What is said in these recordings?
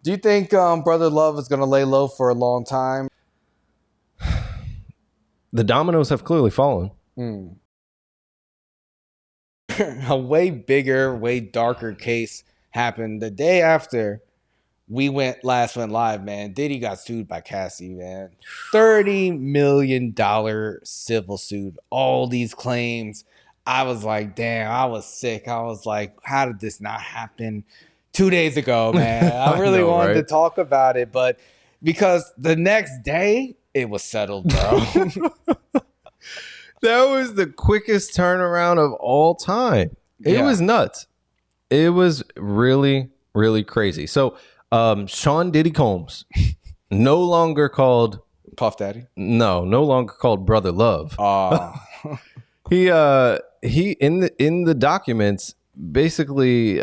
Do you think Brother Love is going to lay low for a long time? The dominoes have clearly fallen. A way bigger, way darker case happened the day after we went live, man. Diddy got sued by Cassie, man. $30 million civil suit. All these claims. I was like, damn, I was sick. I was like, how did this not happen 2 days ago, man? I really wanted to talk about it, but because the next day it was settled, bro. That was the quickest turnaround of all time. It was nuts. It was really, really crazy. So Sean Diddy Combs, no longer called Puff Daddy. No longer called Brother Love. He in the documents basically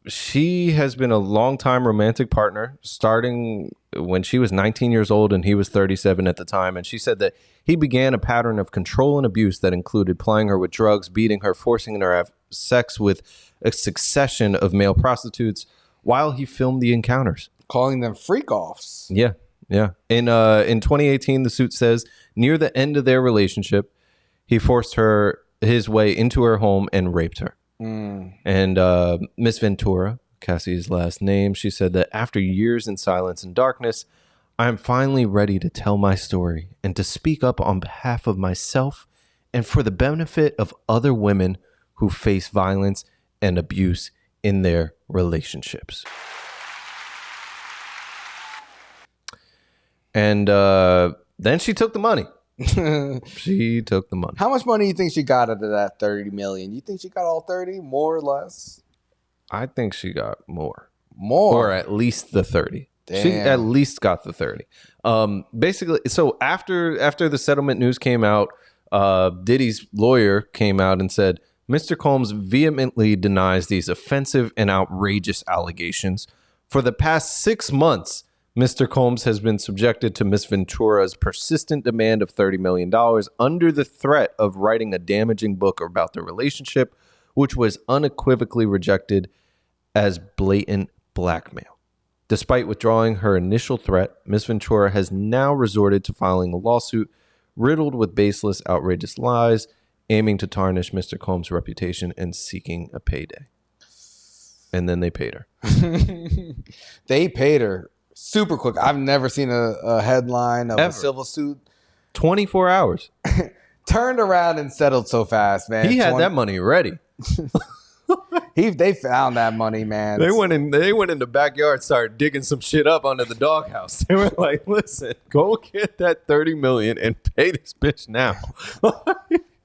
she has been a longtime romantic partner starting when she was 19 years old and he was 37 at the time. And she said that he began a pattern of control and abuse that included plying her with drugs, beating her, forcing her to have sex with a succession of male prostitutes while he filmed the encounters. Calling them freak-offs. Yeah. In 2018, the suit says near the end of their relationship, he forced her his way into her home and raped her. And Miss Ventura, Cassie's last name, she said that after years in silence and darkness, I am finally ready to tell my story and to speak up on behalf of myself and for the benefit of other women who face violence and abuse in their relationships. And then she took the money. She took the money. How much money do you think she got out of that 30 million? You think she got all 30, more or less? I think she got more. Or at least the 30. Damn. She at least got the 30. Basically, so after the settlement news came out, Diddy's lawyer came out and said, Mr. Combs vehemently denies these offensive and outrageous allegations. For the past 6 months, Mr. Combs has been subjected to Miss Ventura's persistent demand of $30 million under the threat of writing a damaging book about the relationship, which was unequivocally rejected as blatant blackmail. Despite withdrawing her initial threat, Miss Ventura has now resorted to filing a lawsuit riddled with baseless, outrageous lies, aiming to tarnish Mr. Combs' reputation and seeking a payday. And then they paid her. They paid her. Super quick. I've never seen a headline of a civil suit. 24 hours. Turned around and settled so fast, man. He had that money ready. They found that money, man. They went in the backyard, started digging some shit up under the doghouse. They were like, listen, go get that 30 million and pay this bitch now.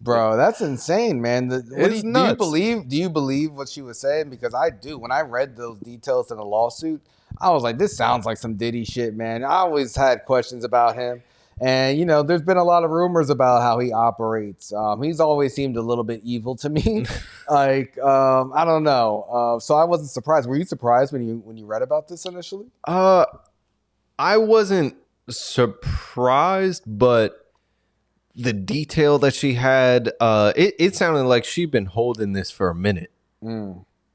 Bro, that's insane, man. Do you believe what she was saying? Because I do. When I read those details in the lawsuit, I was like, this sounds like some Diddy shit, man. I always had questions about him. And, there's been a lot of rumors about how he operates. He's always seemed a little bit evil to me. I don't know. So I wasn't surprised. Were you surprised when you read about this initially? I wasn't surprised, but the detail that she had, it sounded like she'd been holding this for a minute.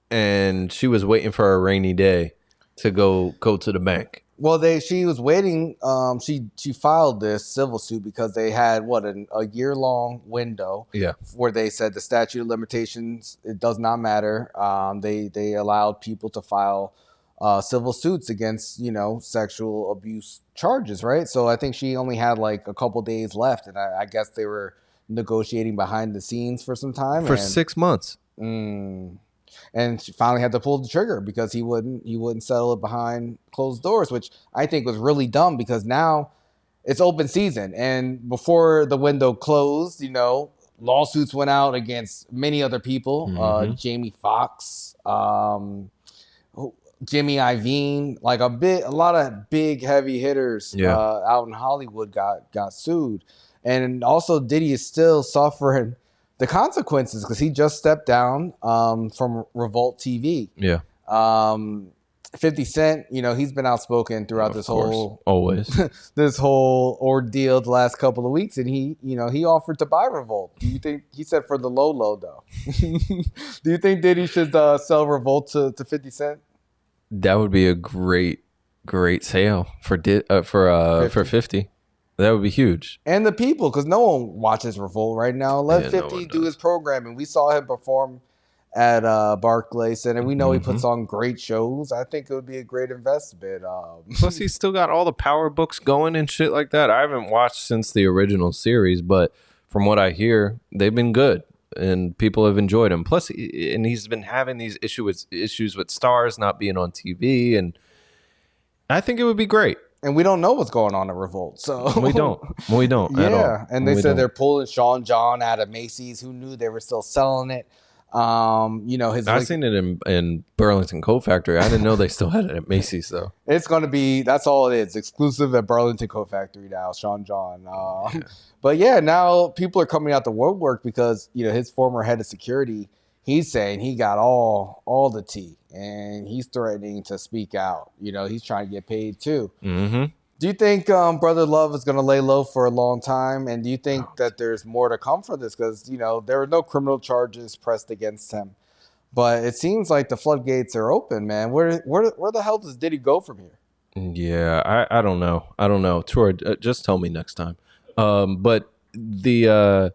And she was waiting for a rainy day to go to the bank. Well, she was waiting. She filed this civil suit because they had a year-long window. Yeah. Where they said the statute of limitations, it does not matter. They allowed people to file civil suits against sexual abuse charges, right? So I think she only had like a couple days left, and I guess they were negotiating behind the scenes for some time for 6 months. And she finally had to pull the trigger because he wouldn't settle it behind closed doors, which I think was really dumb because now it's open season. And before the window closed, lawsuits went out against many other people, Jamie Foxx, Jimmy Iovine, like a lot of big heavy hitters out in Hollywood got sued. And also Diddy is still suffering the consequences because he just stepped down from Revolt TV. Yeah. 50 Cent, he's been outspoken throughout this whole this whole ordeal the last couple of weeks, and he offered to buy Revolt. Do you think he said for the low though? Do you think Diddy should sell Revolt to 50 Cent? That would be a great sale for 50. That would be huge. And the people, because no one watches Revolt right now. Let Yeah, 50 do his programming. We saw him perform at Barclays Center. We know he puts on great shows. I think it would be a great investment. Plus, he's still got all the power books going and shit like that. I haven't watched since the original series, but from what I hear, they've been good and people have enjoyed him. Plus, and he's been having these issues with stars not being on TV, and I think it would be great. And we don't know what's going on at Revolt, so we don't at all. Yeah, and they said they're pulling Sean John out of Macy's. Who knew they were still selling it? I've seen it in Burlington Coat Factory. I didn't know they still had it at Macy's though. It's going to be, that's all it is, exclusive at Burlington Coat Factory now, Sean John. But yeah, now people are coming out the woodwork because his former head of security, he's saying he got all the tea, and he's threatening to speak out. He's trying to get paid too. Mm-hmm. Do you think Brother Love is going to lay low for a long time? And do you think that there's more to come for this? Because, there were no criminal charges pressed against him. But it seems like the floodgates are open, man. Where the hell does Diddy go from here? Yeah, I don't know. Troy, just tell me next time. But the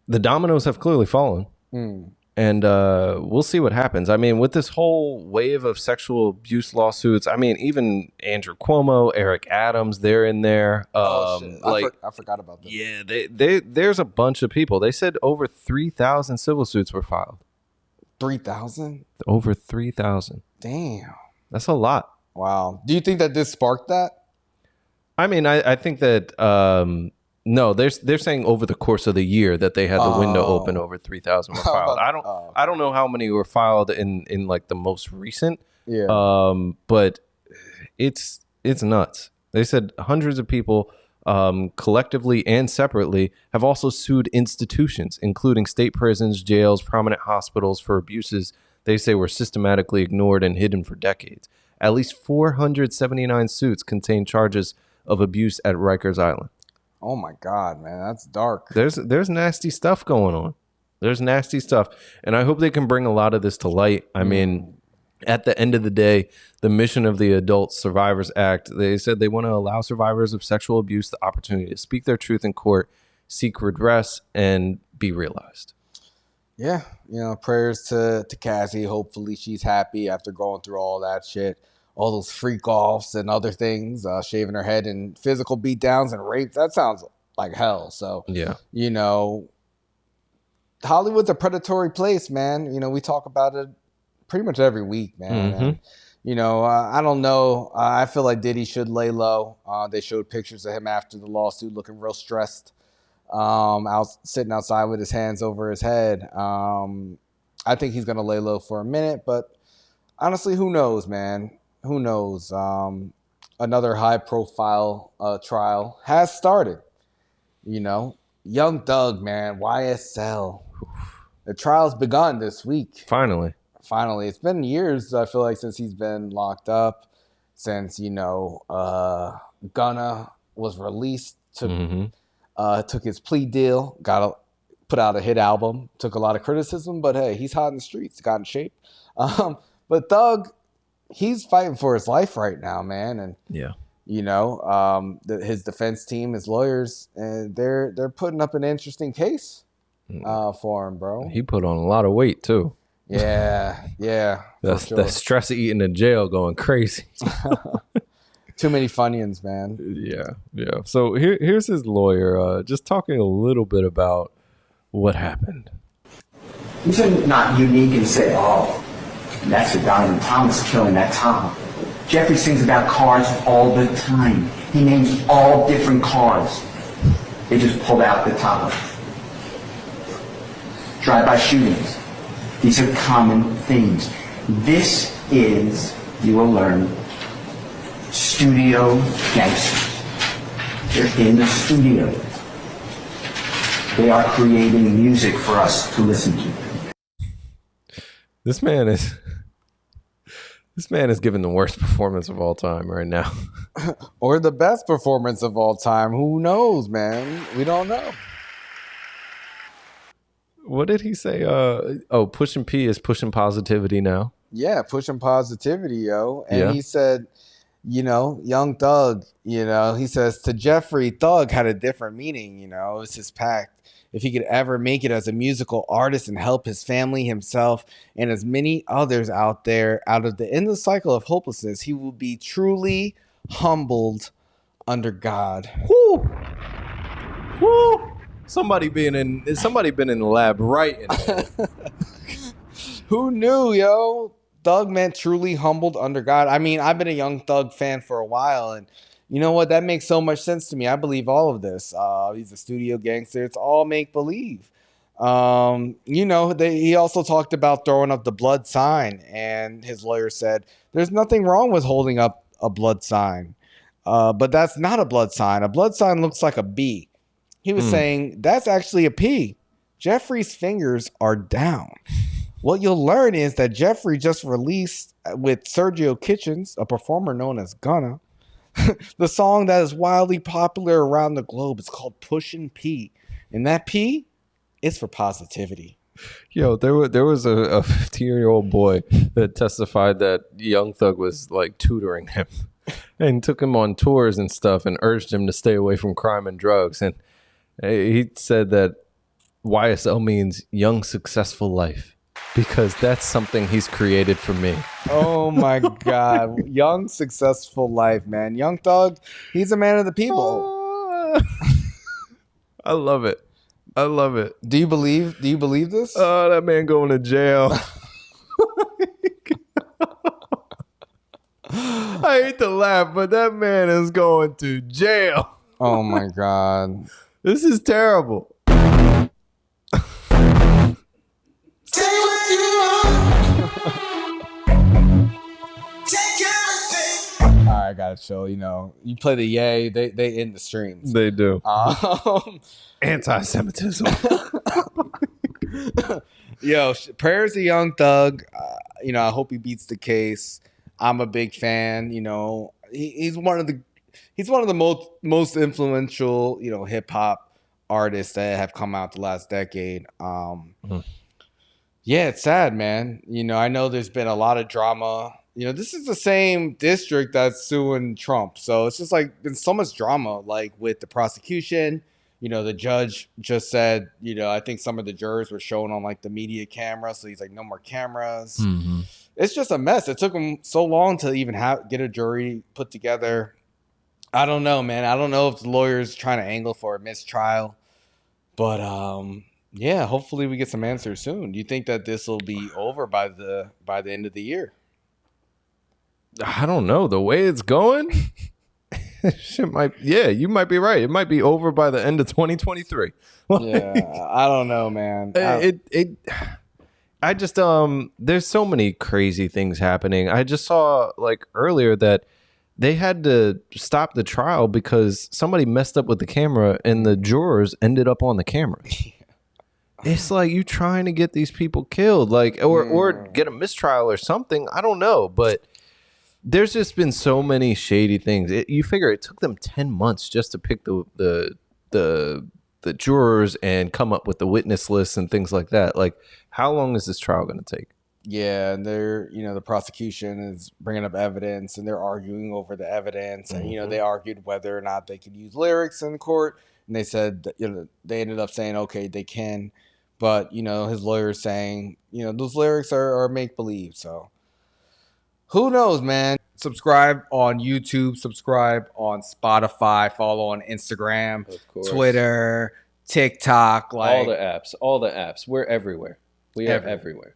dominoes have clearly fallen. And we'll see what happens. I mean, with this whole wave of sexual abuse lawsuits, I mean, even Andrew Cuomo, Eric Adams, they're in there. Shit. I forgot about that. Yeah, there's a bunch of people. They said over 3,000 civil suits were filed. 3,000? Over 3,000. Damn. That's a lot. Wow. Do you think that this sparked that? I mean, I think that... no, they're saying over the course of the year that they had the window open, over 3,000 were filed. I don't know how many were filed in like the most recent. Yeah. But it's nuts. They said hundreds of people collectively and separately have also sued institutions, including state prisons, jails, prominent hospitals, for abuses they say were systematically ignored and hidden for decades. At least 479 suits contain charges of abuse at Rikers Island. Oh my God, man, that's dark. There's nasty stuff going on. There's nasty stuff, and I hope they can bring a lot of this to light. I mean, at the end of the day, the mission of the Adult Survivors Act, they said they want to allow survivors of sexual abuse the opportunity to speak their truth in court, seek redress, and be realized. Yeah, prayers to Cassie. Hopefully she's happy after going through all that shit. All those freak offs and other things, shaving her head and physical beatdowns and rape. That sounds like hell. So, yeah, Hollywood's a predatory place, man. We talk about it pretty much every week, man. Mm-hmm. And, I don't know. I feel like Diddy should lay low. They showed pictures of him after the lawsuit looking real stressed, sitting outside with his hands over his head. I think he's going to lay low for a minute, but honestly, who knows, man? Who knows? Another high-profile trial has started. Young Thug, man, YSL. The trial's begun this week. Finally. It's been years, I feel like, since he's been locked up. Since, Gunna was released, took his plea deal, put out a hit album, took a lot of criticism, but hey, he's hot in the streets, got in shape. But Thug, he's fighting for his life right now, man. And yeah, his defense team, his lawyers, and they're putting up an interesting case for him, bro. He put on a lot of weight too. Yeah. That stress of eating in jail going crazy. Too many Funyuns, man. Yeah. So here's his lawyer, just talking a little bit about what happened. These are not unique and say, oh, that's a Diamond Thomas killing that Tom. Jeffrey sings about cars all the time. He names all different cars. They just pulled out the top. Drive-by shootings. These are common themes. This is, you will learn, studio gangsters. They're in the studio. They are creating music for us to listen to. This man is giving the worst performance of all time right now. Or the best performance of all time. Who knows, man? We don't know. What did he say? Pushing P is pushing positivity now. Yeah, pushing positivity, yo. And Yeah. he said, Young Thug, he says to Jeffrey, Thug had a different meaning, it was his pact. If he could ever make it as a musical artist and help his family, himself, and as many others out there out of the endless cycle of hopelessness, he will be truly humbled under God. Whoo! Woo! Somebody been in the lab writing. Who knew, yo? Thug meant truly humbled under God. I mean, I've been a Young Thug fan for a while, and you know what? That makes so much sense to me. I believe all of this. He's a studio gangster. It's all make believe. He also talked about throwing up the blood sign, and his lawyer said there's nothing wrong with holding up a blood sign, but that's not a blood sign. A blood sign looks like a B. He was saying that's actually a P. Jeffrey's fingers are down. What you'll learn is that Jeffrey just released with Sergio Kitchens, a performer known as Gunna, the song that is wildly popular around the globe. It's called Pushin' P. And that P is for positivity. Yo, there was a 15-year-old boy that testified that Young Thug was like tutoring him and took him on tours and stuff and urged him to stay away from crime and drugs. And he said that YSL means young, successful life. Because that's something he's created for me. Oh my God. Young, successful life, man. Young Thug, he's a man of the people. I love it. I love it. Do you believe this? Oh, that man going to jail. I hate to laugh, but that man is going to jail. Oh my God. This is terrible. I gotta show, you play the yay, they end the streams. They do. Anti-Semitism. Yo, prayers to Young Thug. I hope he beats the case. I'm a big fan. He's one of the most influential, hip hop artists that have come out the last decade. Yeah, it's sad, man. I know there's been a lot of drama. This is the same district that's suing Trump. So it's just like been so much drama, like with the prosecution. The judge just said, I think some of the jurors were shown on like the media camera. So he's like, no more cameras. Mm-hmm. It's just a mess. It took him so long to even get a jury put together. I don't know, man. I don't know if the lawyer's trying to angle for a mistrial. But yeah, hopefully we get some answers soon. Do you think that this will be over by the end of the year? I don't know. The way it's going, you might be right. It might be over by the end of 2023. Yeah, I don't know, man. I just there's so many crazy things happening. I just saw like earlier that they had to stop the trial because somebody messed up with the camera and the jurors ended up on the camera. It's like you trying to get these people killed, like or get a mistrial or something. I don't know, but there's just been so many shady things. You figure it took them 10 months just to pick the jurors and come up with the witness lists and things like that. Like, how long is this trial going to take? Yeah, and they're, the prosecution is bringing up evidence and they're arguing over the evidence. And, they argued whether or not they could use lyrics in court. And they said, they ended up saying, okay, they can. But, his lawyer is saying, those lyrics are make-believe. So who knows, man? Subscribe on YouTube, subscribe on Spotify, follow on Instagram, Twitter, TikTok. All the apps. We're everywhere. We are everywhere.